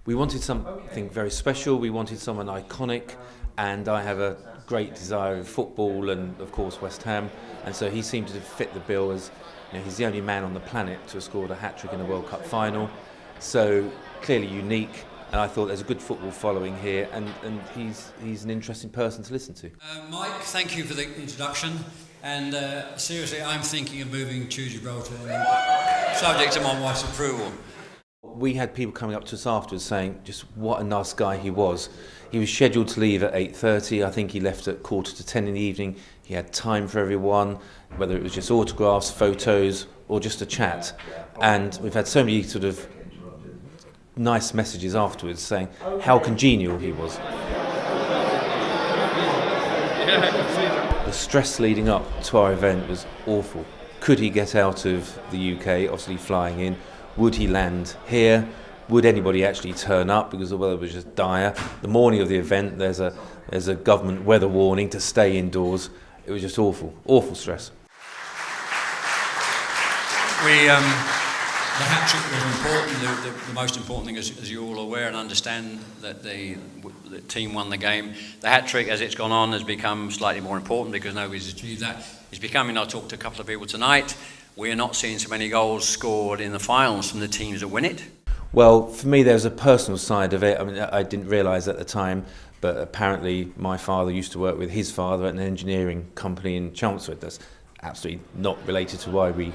We wanted something very special, we wanted someone iconic, and I have a great desire of football and, of course, West Ham, and so he seemed to fit the bill as, he's the only man on the planet to have scored a hat-trick in a World Cup final, so clearly unique, and I thought there's a good football following here, and he's an interesting person to listen to. Mike, thank you for the introduction, and seriously, I'm thinking of moving to Gibraltar, subject to my wife's approval. We had people coming up to us afterwards saying just what a nice guy he was. He was scheduled to leave at 8:30. I think he left at 9:45 in the evening. He had time for everyone, whether it was just autographs, photos, or just a chat. And we've had so many sort of nice messages afterwards saying how congenial he was. The stress leading up to our event was awful. Could he get out of the UK, obviously flying in? Would he land here? Would anybody actually turn up because the weather was just dire? The morning of the event, there's a government weather warning to stay indoors. It was just awful stress. The hat-trick was important. The most important thing, as you're all aware and understand, that the team won the game. The hat-trick, as it's gone on, has become slightly more important because nobody's achieved that. It's becoming, I talked to a couple of people tonight, we're not seeing so many goals scored in the finals from the teams that win it. Well, for me, there's a personal side of it. I mean, I didn't realise at the time, but apparently my father used to work with his father at an engineering company in Chelmsford. That's absolutely not related to why we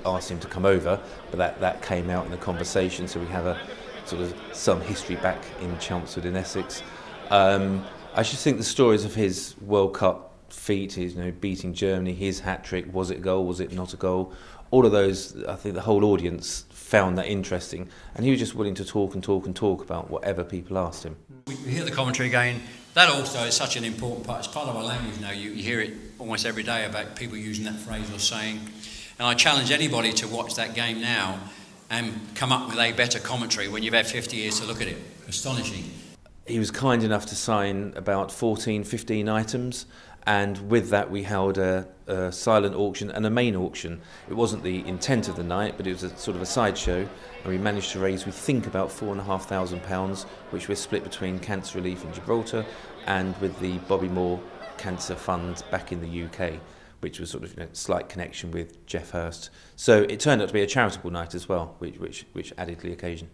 asked him to come over, but that came out in the conversation, so we have a sort of some history back in Chelmsford in Essex. I just think the stories of his World Cup feat, his beating Germany, his hat-trick, was it a goal, was it not a goal? All of those, I think the whole audience found that interesting, and he was just willing to talk about whatever people asked him. We hear the commentary again. That also is such an important part. It's part of our language now. You hear it almost every day about people using that phrase or saying. And I challenge anybody to watch that game now and come up with a better commentary when you've had 50 years to look at it. Astonishing. He was kind enough to sign about 15 items, and with that we held a silent auction and a main auction. It wasn't the intent of the night, but it was a sort of a sideshow, and we managed to raise, we think, about £4,500, which we're split between Cancer Relief in Gibraltar and with the Bobby Moore Cancer Fund back in the UK, which was sort of slight connection with Geoff Hurst. So it turned out to be a charitable night as well, which added to the occasion.